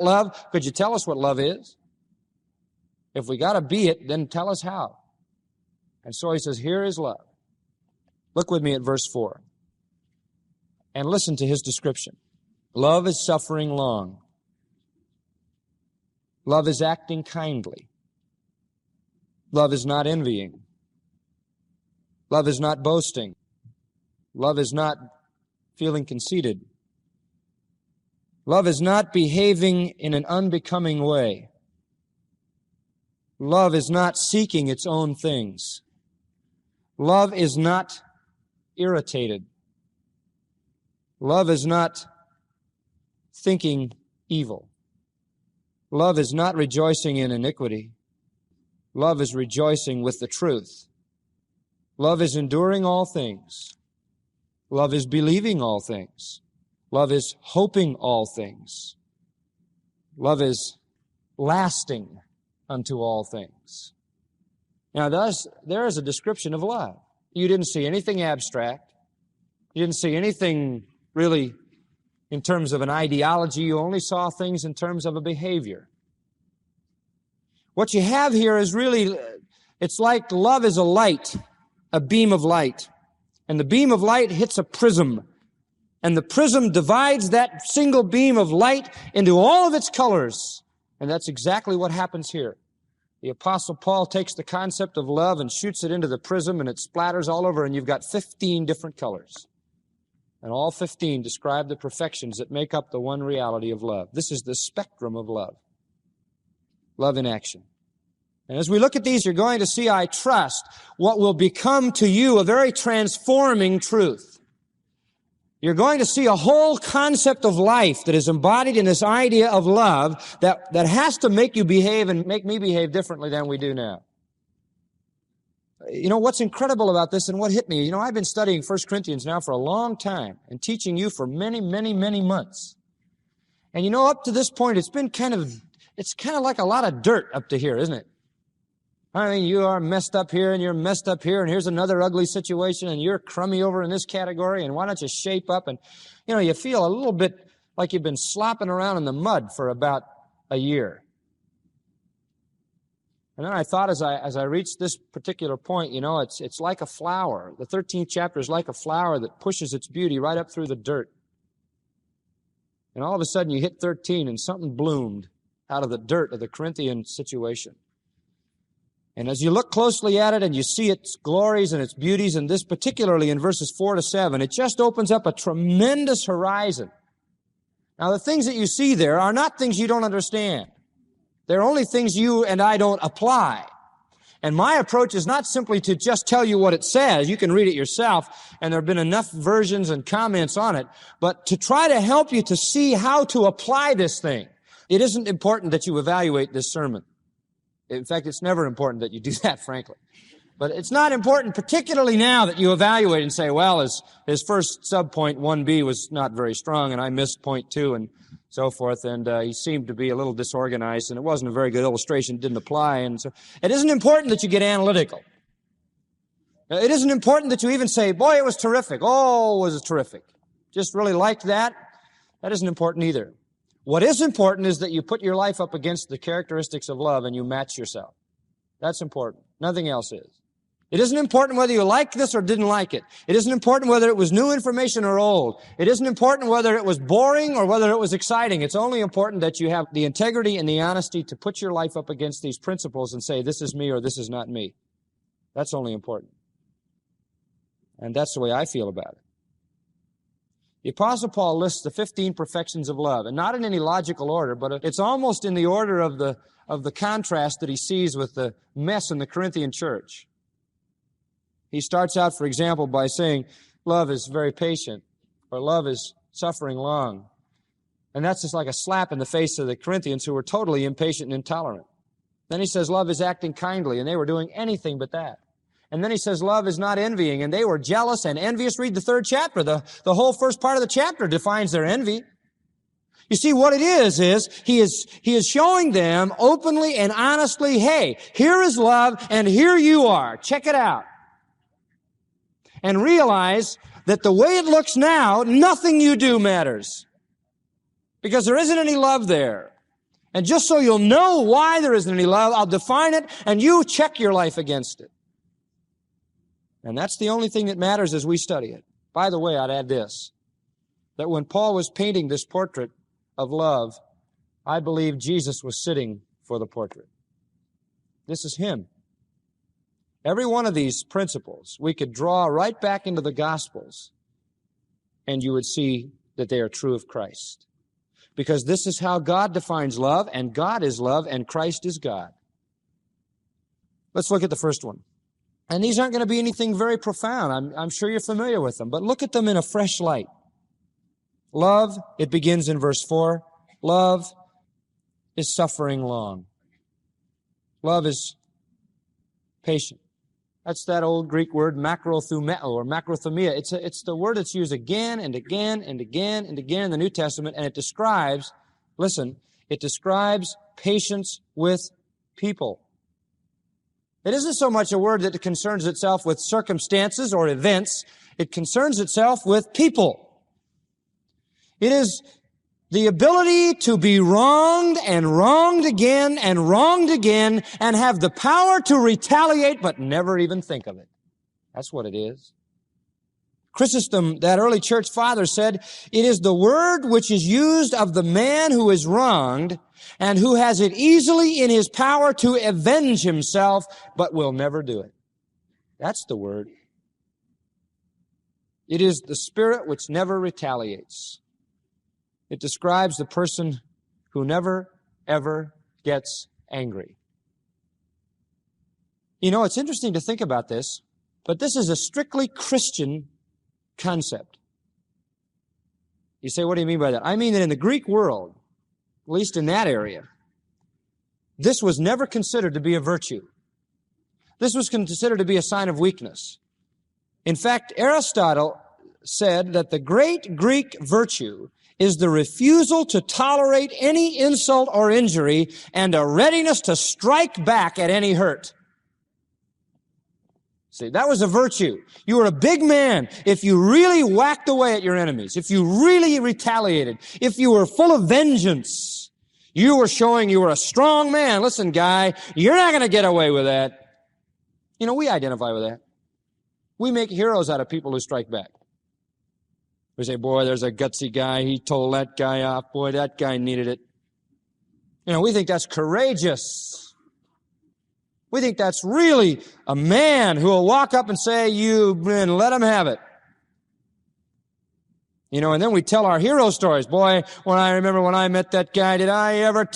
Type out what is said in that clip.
love, could you tell us what love is? If we got to be it, then tell us how. And so he says, here is love. Look with me at verse 4. And listen to his description. Love is suffering long. Love is acting kindly. Love is not envying. Love is not boasting. Love is not feeling conceited. Love is not behaving in an unbecoming way. Love is not seeking its own things. Love is not irritated. Love is not thinking evil. Love is not rejoicing in iniquity. Love is rejoicing with the truth. Love is enduring all things. Love is believing all things. Love is hoping all things. Love is lasting unto all things. Now, thus, there is a description of love. You didn't see anything abstract. You didn't see anything really in terms of an ideology. You only saw things in terms of a behavior. What you have here is really, it's like love is a light, a beam of light. And the beam of light hits a prism. And the prism divides that single beam of light into all of its colors. And that's exactly what happens here. The Apostle Paul takes the concept of love and shoots it into the prism, and it splatters all over, and you've got 15 different colors. And all 15 describe the perfections that make up the one reality of love. This is the spectrum of love. Love in action. And as we look at these, you're going to see, I trust, what will become to you a very transforming truth. You're going to see a whole concept of life that is embodied in this idea of love that has to make you behave and make me behave differently than we do now. You know, what's incredible about this and what hit me, I've been studying 1 Corinthians now for a long time and teaching you for many, many, many months. And up to this point, it's kind of like a lot of dirt up to here, isn't it? I mean, you are messed up here and you're messed up here and here's another ugly situation and you're crummy over in this category and why don't you shape up? And, you feel a little bit like you've been slopping around in the mud for about a year. And then I thought as I reached this particular point, it's like a flower. The 13th chapter is like a flower that pushes its beauty right up through the dirt. And all of a sudden you hit 13 and something bloomed out of the dirt of the Corinthian situation. And as you look closely at it and you see its glories and its beauties, and this particularly in verses 4 to 7, it just opens up a tremendous horizon. Now, the things that you see there are not things you don't understand. They're only things you and I don't apply. And my approach is not simply to just tell you what it says. You can read it yourself, and there have been enough versions and comments on it, but to try to help you to see how to apply this thing. It isn't important that you evaluate this sermon. In fact, it's never important that you do that, frankly. But it's not important, particularly now, that you evaluate and say, well, his first subpoint 1b was not very strong, and I missed point 2 and so forth, and he seemed to be a little disorganized, and it wasn't a very good illustration, didn't apply, and so it isn't important that you get analytical. It isn't important that you even say, boy, it was terrific. Oh, it was terrific. Just really liked that. That isn't important either. What is important is that you put your life up against the characteristics of love and you match yourself. That's important. Nothing else is. It isn't important whether you liked this or didn't like it. It isn't important whether it was new information or old. It isn't important whether it was boring or whether it was exciting. It's only important that you have the integrity and the honesty to put your life up against these principles and say, this is me or this is not me. That's only important. And that's the way I feel about it. The Apostle Paul lists the 15 perfections of love, and not in any logical order, but it's almost in the order of the contrast that he sees with the mess in the Corinthian church. He starts out, for example, by saying, love is very patient, or love is suffering long. And that's just like a slap in the face of the Corinthians who were totally impatient and intolerant. Then he says, love is acting kindly, and they were doing anything but that. And then he says, love is not envying, and they were jealous and envious. Read the 3rd chapter. The whole first part of the chapter defines their envy. You see, what it is he is showing them openly and honestly, hey, here is love, and here you are. Check it out. And realize that the way it looks now, nothing you do matters. Because there isn't any love there. And just so you'll know why there isn't any love, I'll define it, and you check your life against it. And that's the only thing that matters as we study it. By the way, I'd add this, that when Paul was painting this portrait of love, I believe Jesus was sitting for the portrait. This is him. Every one of these principles we could draw right back into the Gospels, and you would see that they are true of Christ. Because this is how God defines love, and God is love, and Christ is God. Let's look at the first one. And these aren't going to be anything very profound. I'm sure you're familiar with them, but look at them in a fresh light. Love, it begins in verse 4. Love is suffering long. Love is patient. That's that old Greek word, macrothumeo, or macrothumia. It's the word that's used again and again and again and again in the New Testament, and it describes, listen, it describes patience with people. It isn't so much a word that concerns itself with circumstances or events. It concerns itself with people. It is the ability to be wronged and wronged again and wronged again and have the power to retaliate but never even think of it. That's what it is. Chrysostom, that early church father, said, it is the word which is used of the man who is wronged and who has it easily in his power to avenge himself but will never do it. That's the word. It is the spirit which never retaliates. It describes the person who never, ever gets angry. You know, it's interesting to think about this, but this is a strictly Christian concept. You say, what do you mean by that? I mean that in the Greek world, at least in that area, this was never considered to be a virtue. This was considered to be a sign of weakness. In fact, Aristotle said that the great Greek virtue is the refusal to tolerate any insult or injury and a readiness to strike back at any hurt. See, that was a virtue. You were a big man if you really whacked away at your enemies, if you really retaliated, if you were full of vengeance. You were showing you were a strong man. Listen, guy, you're not going to get away with that. You know, we identify with that. We make heroes out of people who strike back. We say, boy, there's a gutsy guy. He told that guy off. Boy, that guy needed it. You know, we think that's courageous. We think that's really a man who will walk up and say, and let him have it. You know, and then we tell our hero stories. Boy, when I remember when I met that guy, did I ever